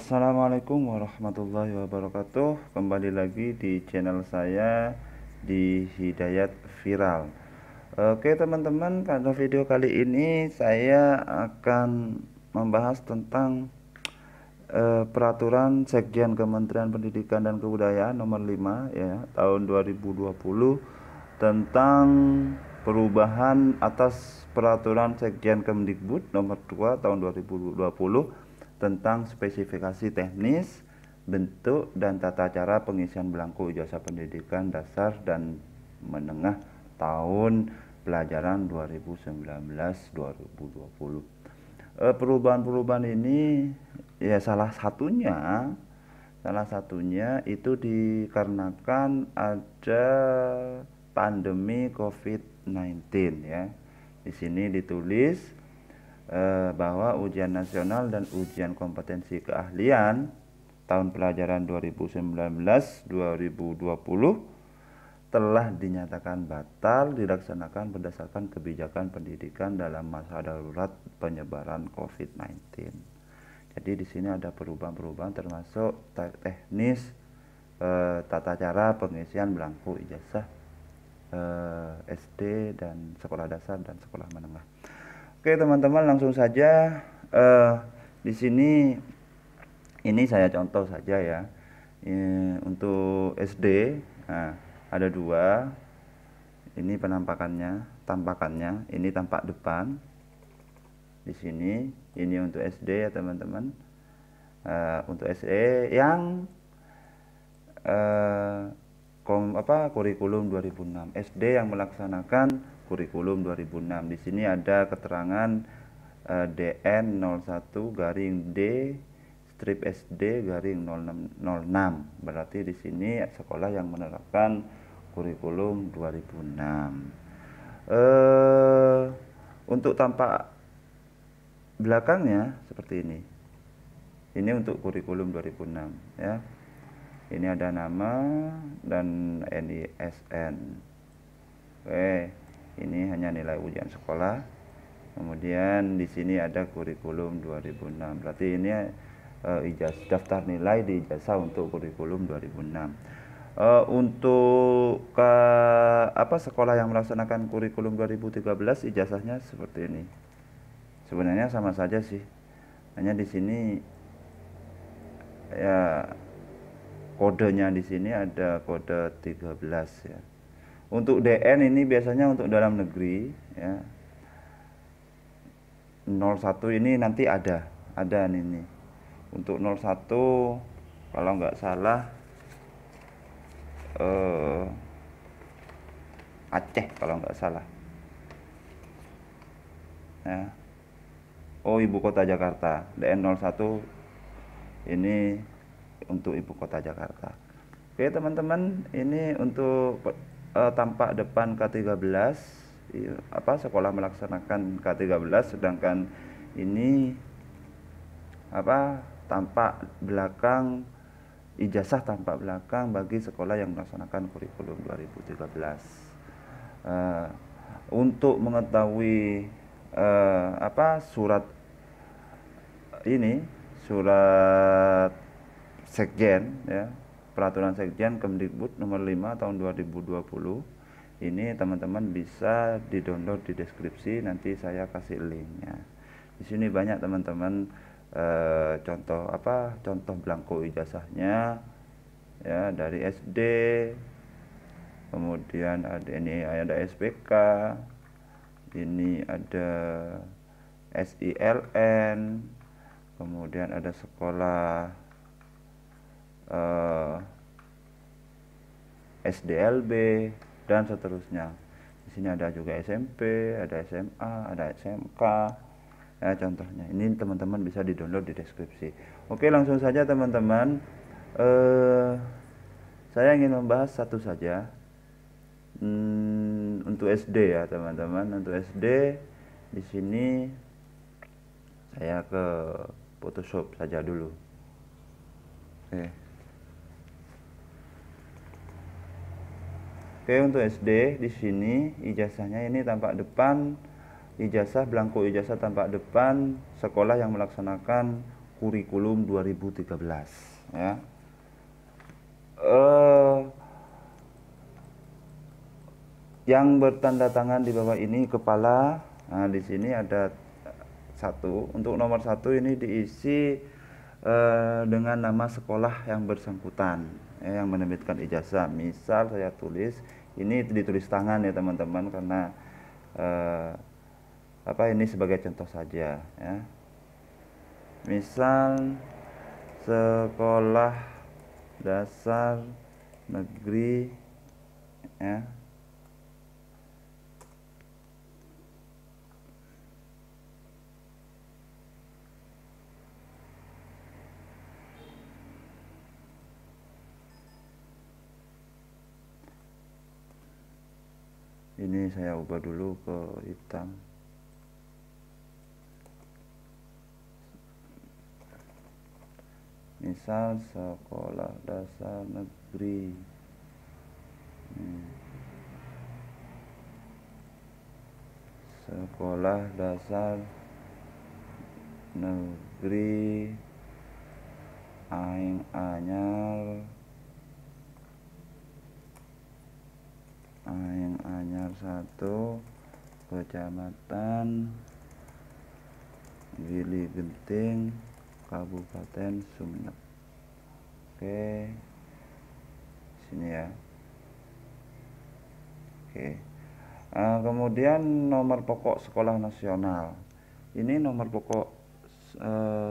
Assalamualaikum warahmatullahi wabarakatuh. Kembali lagi di channel saya di Hidayat Viral. Oke teman-teman, pada video kali ini saya akan membahas tentang peraturan Sekjen Kementerian Pendidikan dan Kebudayaan nomor 5 ya tahun 2020 tentang perubahan atas peraturan Sekjen Kemdikbud nomor 2 tahun 2020 tentang spesifikasi teknis, bentuk dan tata cara pengisian belangko ijazah pendidikan dasar dan menengah tahun pelajaran 2019-2020. Perubahan-perubahan ini ya salah satunya itu dikarenakan ada pandemi COVID-19 ya. Di sini ditulis bahwa ujian nasional dan ujian kompetensi keahlian tahun pelajaran 2019-2020 telah dinyatakan batal dilaksanakan berdasarkan kebijakan pendidikan dalam masa darurat penyebaran COVID-19. Jadi di sini ada perubahan-perubahan termasuk teknis tata cara pengisian belangko ijazah SD dan sekolah dasar dan sekolah menengah. Oke teman-teman, langsung saja di sini ini saya contoh saja ya. Untuk SD ada dua. Ini tampakannya. Ini tampak depan. Di sini ini untuk SD ya teman-teman. Untuk SD yang kurikulum 2006. SD yang melaksanakan kurikulum 2006. Di sini ada keterangan DN 01 D strip SD 06. Berarti di sini sekolah yang menerapkan kurikulum 2006. Untuk tampak belakangnya seperti ini. Ini untuk kurikulum 2006 ya. Ini ada nama dan NISN. Oke. Ini hanya nilai ujian sekolah. Kemudian di sini ada kurikulum 2006. Berarti ini daftar nilai di ijazah untuk kurikulum 2006. Untuk sekolah yang melaksanakan kurikulum 2013 ijazahnya seperti ini. Sebenarnya sama saja sih. Hanya di sini ya kodenya di sini ada kode 13 ya. Untuk DN ini biasanya untuk dalam negeri ya. 01 ini nanti ada ini. Untuk 01 kalau nggak salah Aceh kalau nggak salah. Ya. Oh, ibu kota Jakarta. DN 01 ini untuk ibu kota Jakarta. Oke teman-teman, ini untuk tampak depan K13 sekolah melaksanakan K13, sedangkan ini tampak belakang ijazah tampak belakang bagi sekolah yang melaksanakan kurikulum 2013. Untuk mengetahui surat Sekjen ya, peraturan Sekjen Kemdikbud nomor 5 tahun 2020 ini teman-teman bisa di-download di deskripsi, nanti saya kasih linknya. Di sini banyak teman-teman contoh belangko ijazahnya ya, dari SD, kemudian ada SPK, ini ada SILN, kemudian ada sekolah SDLB dan seterusnya. Di sini ada juga SMP, ada SMA, ada SMK ya contohnya. Ini teman-teman bisa di-download di deskripsi. Oke, langsung saja teman-teman. Saya ingin membahas satu saja. Untuk SD ya teman-teman. Untuk SD di sini saya ke Photoshop saja dulu. Oke, untuk SD di sini ijazahnya ini tampak depan, belangko ijazah tampak depan sekolah yang melaksanakan kurikulum 2013 ya. Yang bertanda tangan di bawah ini kepala. Nah, di sini ada satu. Untuk nomor satu ini diisi dengan nama sekolah yang bersangkutan, yang menerbitkan ijazah. Misal saya tulis, ini ditulis tangan ya teman-teman, karena ini sebagai contoh saja ya. Misal sekolah dasar negeri ya. Ini saya ubah dulu ke hitam. Misal sekolah dasar negeri. Sekolah dasar negeri Aing Anyar 1, Kecamatan Gili Genting, Kabupaten Sumeneb. Oke, sini ya. Oke. Kemudian nomor pokok sekolah nasional. Ini nomor pokok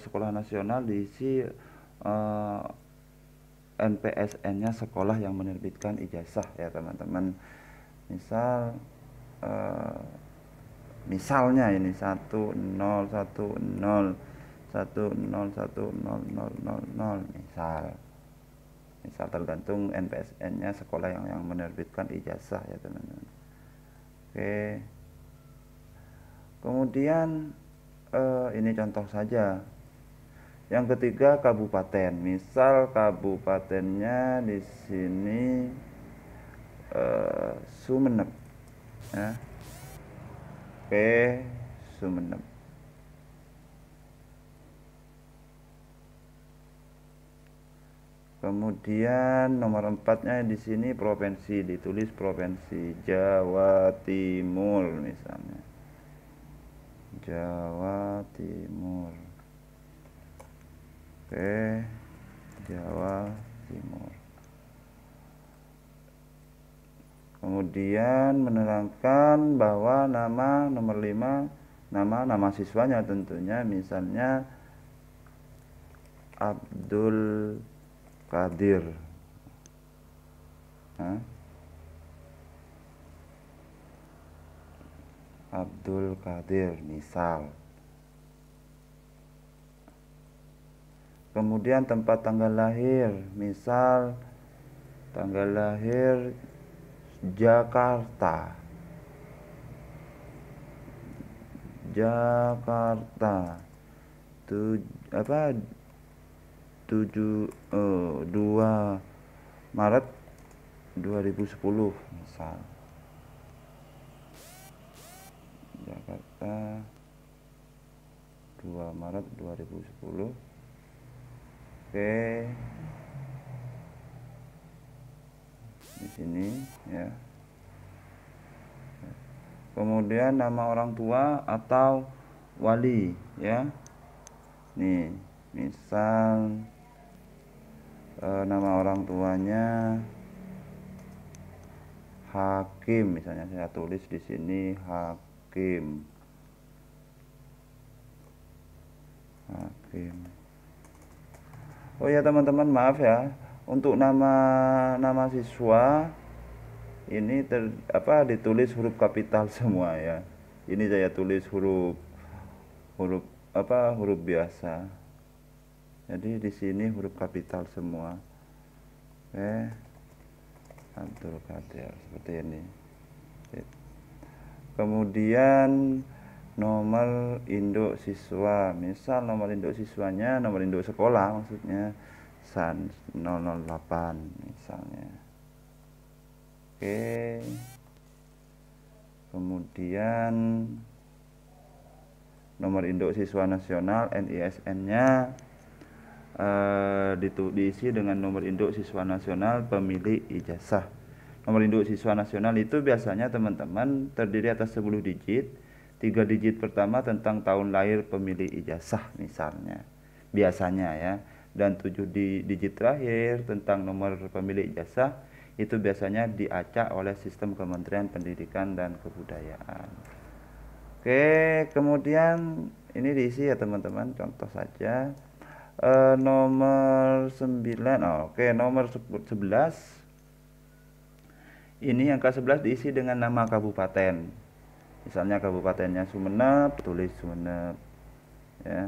sekolah nasional diisi NPSN-nya sekolah yang menerbitkan ijazah ya teman-teman. Misalnya ini 1010101000 misal tergantung NPSN-nya sekolah yang menerbitkan ijazah ya teman-teman. Oke. Kemudian ini contoh saja. Yang ketiga kabupaten. Misal kabupatennya di sini Sumeneb ya. Oke, Sumeneb. Kemudian nomor 4-nya di sini provinsi, ditulis provinsi Jawa Timur misalnya. Jawa Timur. Oke, Jawa Timur. Kemudian menerangkan bahwa nama nomor 5, nama siswanya tentunya, misalnya Abdul Qadir. Abdul Qadir misal. Kemudian tempat tanggal lahir, misal tanggal lahir Jakarta. 2 Maret 2010 misal. Jakarta 2 Maret 2010. Oke, di sini ya. Kemudian nama orang tua atau wali ya. Nih, misal nama orang tuanya Hakim misalnya, saya tulis di sini Hakim. Oh ya teman-teman, maaf ya, untuk nama siswa ini ditulis huruf kapital semua ya. Ini saya tulis huruf biasa. Jadi di sini huruf kapital semua. Oke. Abdul Qadir seperti ini. Kemudian nomor induk siswa, misal nomor induk siswanya, nomor induk sekolah maksudnya 008 misalnya. Oke. Kemudian nomor induk siswa nasional NISN-nya diisi dengan nomor induk siswa nasional pemilik ijazah. Nomor induk siswa nasional itu biasanya teman-teman terdiri atas 10 digit. 3 digit pertama tentang tahun lahir pemilik ijazah misalnya, biasanya ya, dan 7 digit terakhir tentang nomor pemilik ijazah itu biasanya diacak oleh sistem Kementerian Pendidikan dan Kebudayaan. Oke, kemudian ini diisi ya teman-teman, contoh saja nomor 9. Oke, nomor 11 ini angka 11 diisi dengan nama kabupaten. Misalnya kabupatennya Sumeneb, tulis Sumeneb ya,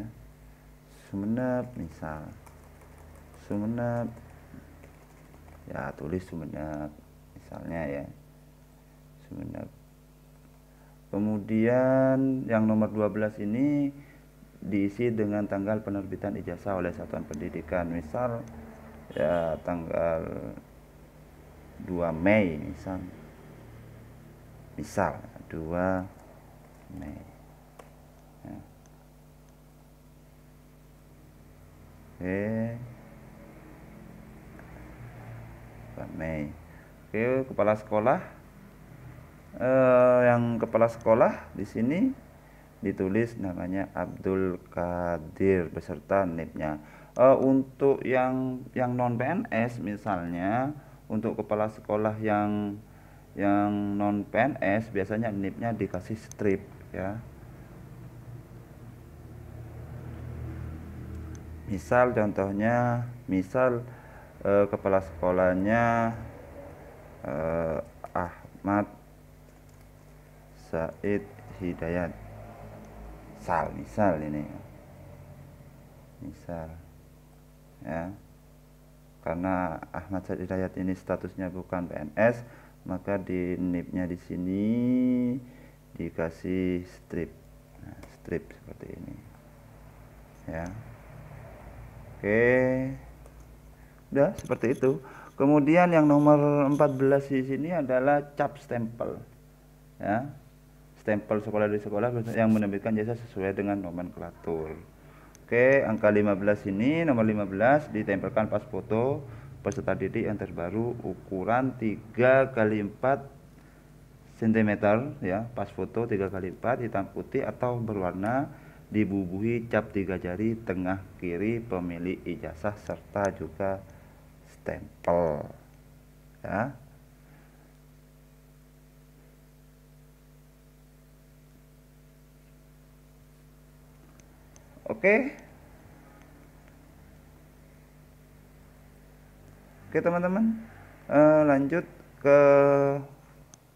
Sumeneb misal, Sumeneb ya, tulis Sumeneb misalnya ya, Sumeneb. Kemudian yang nomor 12 ini diisi dengan tanggal penerbitan ijazah oleh satuan pendidikan, misal ya tanggal 2 Mei misal 2 Mei ya. Oke, 2 Mei. Oke, kepala sekolah yang kepala sekolah di sini ditulis namanya Abdul Qadir beserta NIP-nya. Untuk yang non PNS misalnya, untuk kepala sekolah yang non PNS biasanya NIP-nya dikasih strip ya. Misal contohnya, kepala sekolahnya Ahmad Said Hidayat. Misal ini. Misal ya. Karena Ahmad Said Hidayat ini statusnya bukan PNS, maka di NIP-nya di sini dikasih strip. Nah, strip seperti ini. Ya. Oke. Udah seperti itu. Kemudian yang nomor 14 di sini adalah cap stempel. Ya. Stempel sekolah dari sekolah yang menerbitkan jasa sesuai dengan nomenklatur. Oke, angka 15 ini, nomor 15 ditempelkan pas foto peserta didik yang terbaru ukuran 3x4 cm ya, pas foto 3x4 hitam putih atau berwarna, dibubuhi cap 3 jari tengah kiri pemilik ijazah serta juga stempel ya. Oke, teman-teman, lanjut ke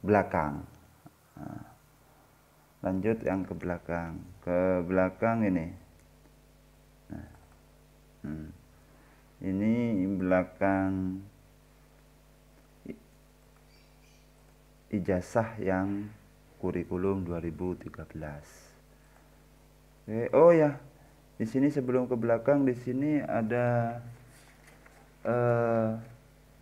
belakang. Lanjut yang ke belakang ini. Nah, ini belakang ijazah yang kurikulum 2013. Oh ya, di sini sebelum ke belakang, di sini ada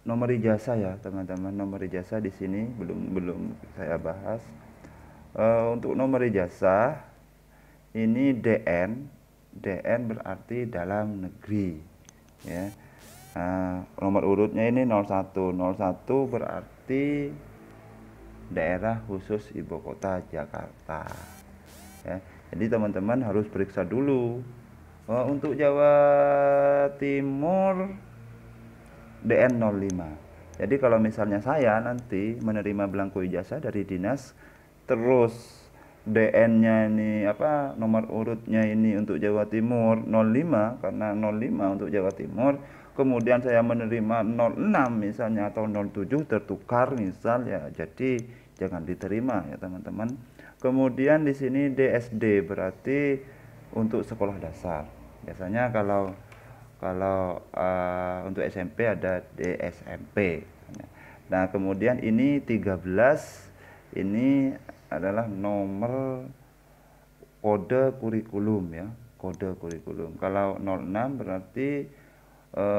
nomor ijazah ya teman-teman. Nomor ijazah di sini belum saya bahas. Untuk nomor ijazah ini DN berarti dalam negeri ya. Nomor urutnya ini 01 berarti daerah khusus ibu kota Jakarta ya. Jadi teman-teman harus periksa dulu. Untuk Jawa Timur DN 05. Jadi kalau misalnya saya nanti menerima belangko ijazah dari dinas, terus DN-nya ini nomor urutnya ini untuk Jawa Timur 05, karena 05 untuk Jawa Timur, kemudian saya menerima 06 misalnya atau 07 tertukar misal ya, jadi jangan diterima ya teman-teman. Kemudian di sini DSD berarti untuk sekolah dasar. Biasanya kalau untuk SMP ada DSMP. Nah, kemudian ini 13 ini adalah nomor kode kurikulum ya, kode kurikulum. Kalau 06 berarti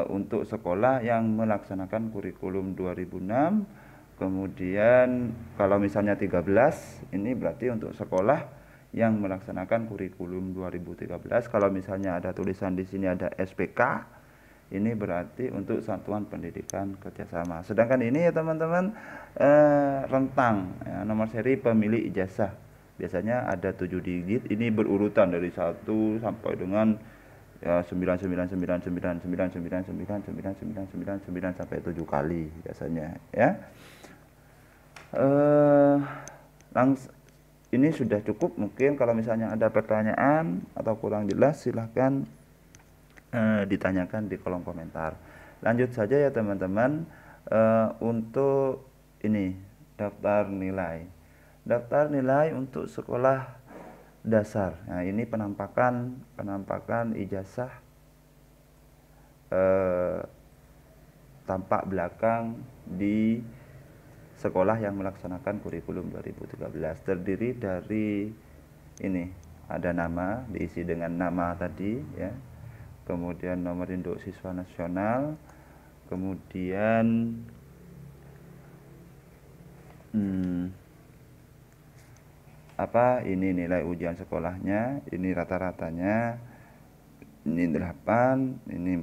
untuk sekolah yang melaksanakan kurikulum 2006. Kemudian kalau misalnya 13 ini berarti untuk sekolah yang melaksanakan kurikulum 2013. Kalau misalnya ada tulisan di sini ada SPK, ini berarti untuk satuan pendidikan kerjasama. Sedangkan ini ya teman-teman, rentang ya, nomor seri pemilik ijazah. Biasanya ada 7 digit, ini berurutan dari 1 sampai dengan ya 9999999999999 sampai 7 kali biasanya ya. Ini sudah cukup. Mungkin kalau misalnya ada pertanyaan atau kurang jelas silahkan ditanyakan di kolom komentar. Lanjut saja ya teman-teman, untuk ini daftar nilai untuk sekolah dasar. Nah, ini penampakan ijazah tampak belakang di sekolah yang melaksanakan kurikulum 2013. Terdiri dari ini, ada nama, diisi dengan nama tadi ya, kemudian nomor induk siswa nasional, kemudian ini nilai ujian sekolahnya, ini rata-ratanya, ini 8, ini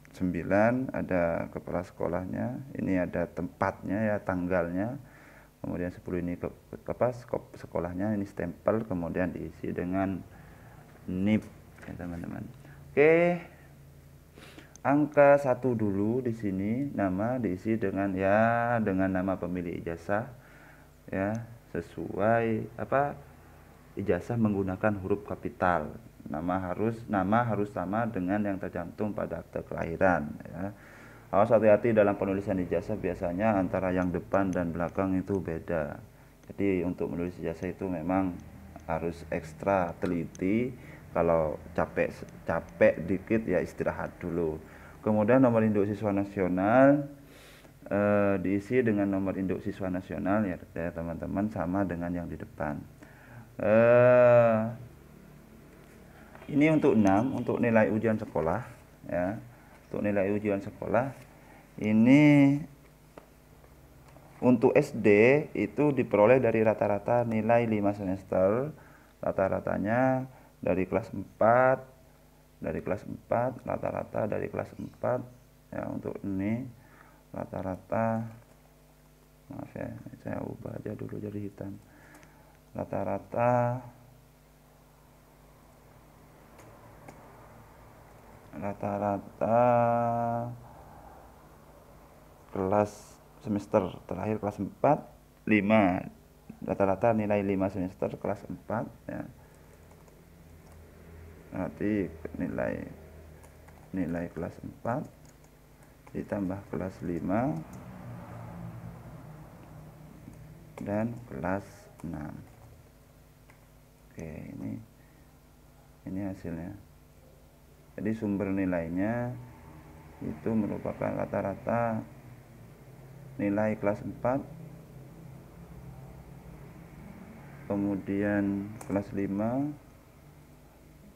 9, ada kepala sekolahnya, ini ada tempatnya ya, tanggalnya, kemudian 10 ini sekolahnya, ini stempel, kemudian diisi dengan NIP ya teman-teman. Oke, angka 1 dulu di sini, nama diisi dengan nama pemilik ijazah ya, sesuai ijazah menggunakan huruf kapital. Nama harus sama dengan yang tercantum pada akte kelahiran ya. Awas hati-hati dalam penulisan ijazah, biasanya antara yang depan dan belakang itu beda. Jadi untuk menulis ijazah itu memang harus ekstra teliti. Kalau capek dikit ya istirahat dulu. Kemudian nomor induk siswa nasional diisi dengan nomor induk siswa nasional ya teman-teman, sama dengan yang di depan. Ini untuk 6, untuk nilai ujian sekolah ya. Untuk nilai ujian sekolah ini untuk SD itu diperoleh dari rata-rata nilai 5 semester. Rata-ratanya dari kelas 4, rata-rata dari kelas 4 ya. Untuk ini rata-rata, maaf ya, saya ubah aja dulu jadi hitam. Rata-rata kelas semester terakhir kelas 4 5, rata-rata nilai 5 semester kelas 4 ya. Nanti nilai kelas 4 ditambah kelas 5 dan kelas 6. Oke, ini hasilnya. Jadi sumber nilainya itu merupakan rata-rata nilai kelas 4, kemudian kelas 5,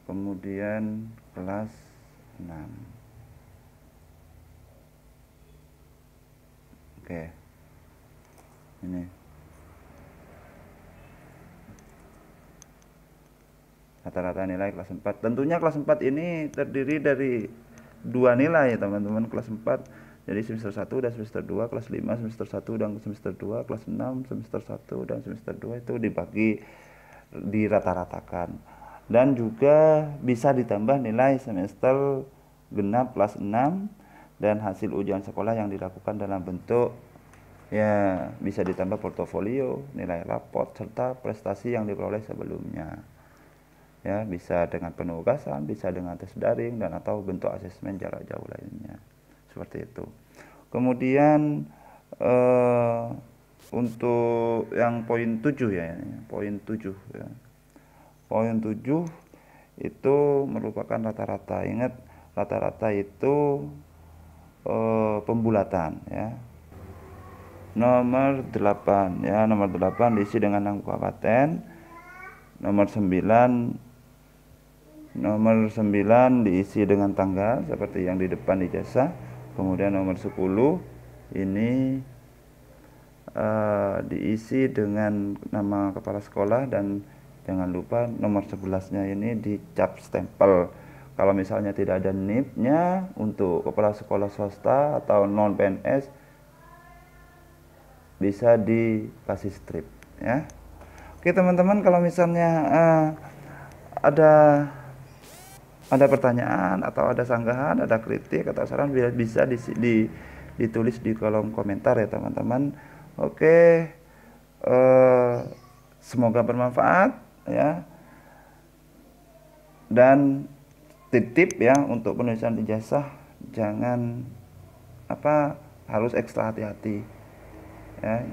kemudian kelas 6. Oke, ini rata-rata nilai kelas 4. Tentunya kelas 4 ini terdiri dari 2 nilai teman-teman, kelas 4 jadi semester 1 dan semester 2, kelas 5 semester 1 dan semester 2, kelas 6 semester 1 dan semester 2 itu dibagi, dirata-ratakan. Dan juga bisa ditambah nilai semester genap kelas 6 dan hasil ujian sekolah yang dilakukan dalam bentuk ya, bisa ditambah portofolio, nilai raport, serta prestasi yang diperoleh sebelumnya. Ya, bisa dengan penugasan, bisa dengan tes daring dan atau bentuk asesmen jarak jauh lainnya. Seperti itu. Kemudian untuk yang poin 7 ya, poin 7 ya. Poin 7 itu merupakan rata-rata. Ingat, rata-rata itu pembulatan ya. Nomor 8 ya, nomor 8 diisi dengan nama kabupaten. Nomor 9 diisi dengan tanggal seperti yang di depan ijazah. Kemudian nomor 10 ini diisi dengan nama kepala sekolah, dan jangan lupa nomor 11-nya ini dicap stempel. Kalau misalnya tidak ada NIP-nya untuk kepala sekolah swasta atau non PNS, bisa dikasih strip ya. Oke teman-teman, kalau misalnya ada pertanyaan atau ada sanggahan, ada kritik atau saran, bisa ditulis di kolom komentar ya teman-teman. Oke, semoga bermanfaat ya. Dan titip ya, untuk penulisan ijazah jangan harus ekstra hati-hati ya.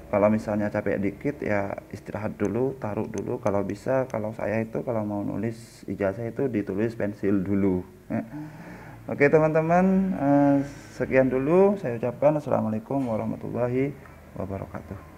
Kalau misalnya capek dikit ya istirahat dulu, taruh dulu. Kalau bisa, kalau saya itu kalau mau nulis ijazah itu ditulis pensil dulu ya. Oke teman-teman, sekian dulu saya ucapkan. Assalamualaikum warahmatullahi wabarakatuh.